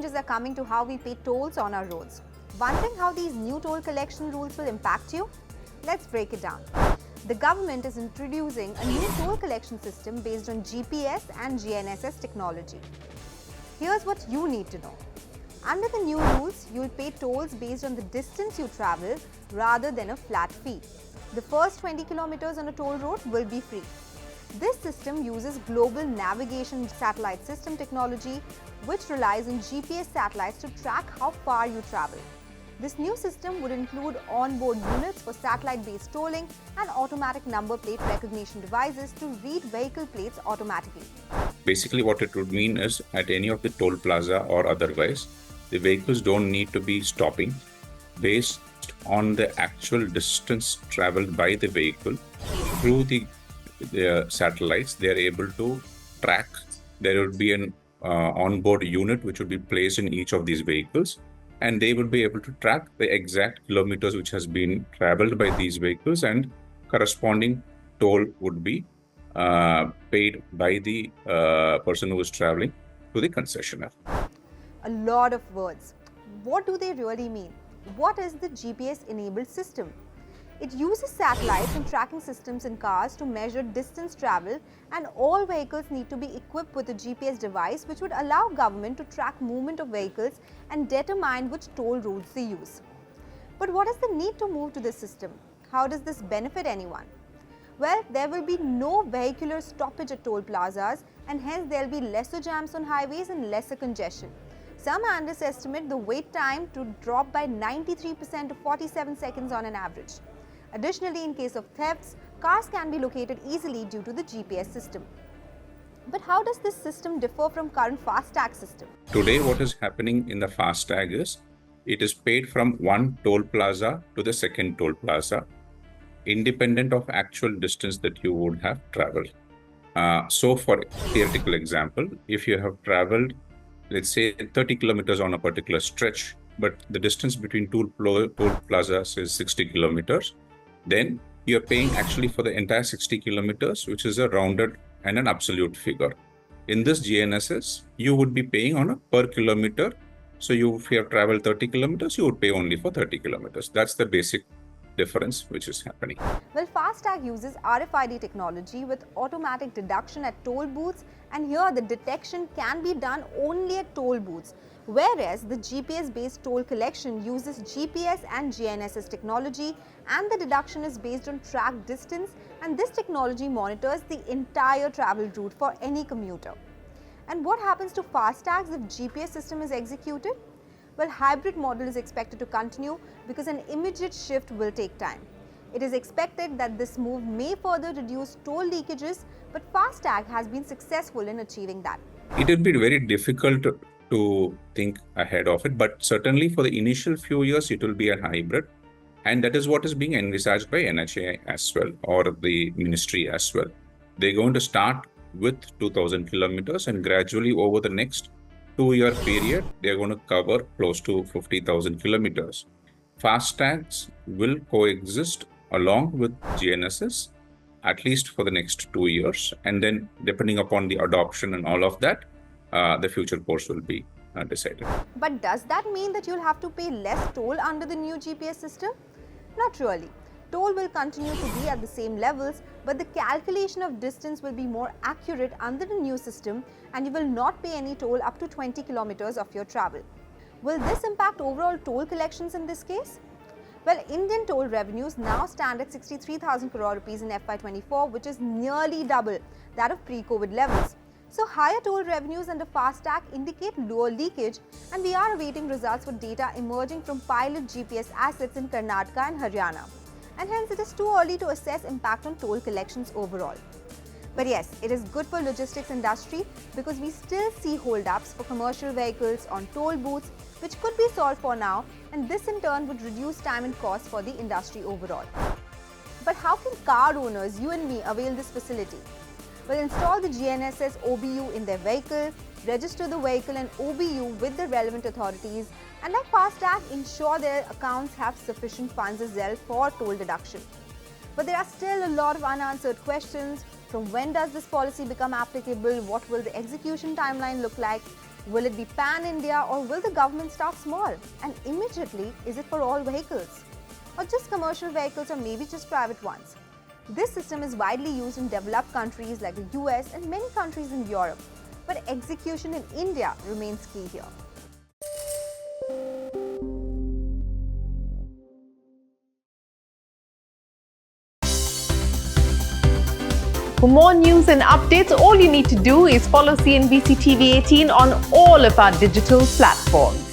changes are coming to how we pay tolls on our roads. Wondering how these new toll collection rules will impact you? Let's break it down. The government is introducing a new toll collection system based on GPS and GNSS technology. Here's what you need to know. Under the new rules, you will pay tolls based on the distance you travel rather than a flat fee. The first 20 kilometers on a toll road will be free. This system uses global navigation satellite system technology, which relies on GPS satellites to track how far you travel. This new system would include onboard units for satellite-based tolling and automatic number plate recognition devices to read vehicle plates automatically. Basically, what it would mean is at any of the toll plaza or otherwise, the vehicles don't need to be stopping. Based on the actual distance traveled by the vehicle through the satellites, they are able to track. There would be an onboard unit which would be placed in each of these vehicles, and they would be able to track the exact kilometers which has been traveled by these vehicles, and corresponding toll would be paid by the person who is traveling to the concessionaire. A lot of words. What do they really mean? What is the GPS-enabled system? It uses satellites and tracking systems in cars to measure distance traveled, and all vehicles need to be equipped with a GPS device which would allow government to track movement of vehicles and determine which toll roads they use. But what is the need to move to this system? How does this benefit anyone? Well, there will be no vehicular stoppage at toll plazas, and hence there will be lesser jams on highways and lesser congestion. Some analysts estimate the wait time to drop by 93% to 47 seconds on an average. Additionally, in case of thefts, cars can be located easily due to the GPS system. But how does this system differ from current FASTag system? Today, what is happening in the FASTag is it is paid from one toll plaza to the second toll plaza, independent of actual distance that you would have traveled. So for theoretical example, if you have traveled, let's say 30 kilometers on a particular stretch, but the distance between toll plazas is 60 kilometers, then you're paying actually for the entire 60 kilometers, which is a rounded and an absolute figure. In this GNSS, you would be paying on a per kilometer. So if you have traveled 30 kilometers, you would pay only for 30 kilometers. That's the basic difference which is happening. Well, FASTag uses RFID technology with automatic deduction at toll booths, and here the detection can be done only at toll booths, whereas the GPS-based toll collection uses GPS and GNSS technology, and the deduction is based on tracked distance, and this technology monitors the entire travel route for any commuter. And what happens to FASTags if GPS system is executed? Well, hybrid model is expected to continue because an immediate shift will take time. It is expected that this move may further reduce toll leakages, but FASTag has been successful in achieving that. It will be very difficult to think ahead of it, but certainly for the initial few years, it will be a hybrid. And that is what is being envisaged by NHAI as well, or the ministry as well. They're going to start with 2,000 kilometers, and gradually over the next 2-year period, they're going to cover close to 50,000 kilometers. FASTags will coexist along with GNSS at least for the next 2 years, and then depending upon the adoption and all of that, the future course will be decided. But does that mean that you'll have to pay less toll under the new GPS system? Not really. Toll will continue to be at the same levels, but the calculation of distance will be more accurate under the new system, and you will not pay any toll up to 20 kilometers of your travel. Will this impact overall toll collections in this case? Well, Indian toll revenues now stand at 63,000 crore rupees in FY24, which is nearly double that of pre-COVID levels. So higher toll revenues under FASTag indicate lower leakage, and we are awaiting results for data emerging from pilot GPS assets in Karnataka and Haryana. And hence it is too early to assess impact on toll collections overall. But yes, it is good for logistics industry because we still see hold-ups for commercial vehicles on toll booths, which could be solved for now, and this in turn would reduce time and cost for the industry overall. But how can car owners, you and me, avail this facility? Well, install the GNSS OBU in their vehicle, register the vehicle and OBU with the relevant authorities, and like FASTag, ensure their accounts have sufficient funds as well for toll deduction. But there are still a lot of unanswered questions, from when does this policy become applicable, what will the execution timeline look like, Will it be pan-India or will the government start small? And immediately, is it for all vehicles? Or just commercial vehicles or maybe just private ones? This system is widely used in developed countries like the US and many countries in Europe. But execution in India remains key here. For more news and updates, all you need to do is follow CNBC TV18 on all of our digital platforms.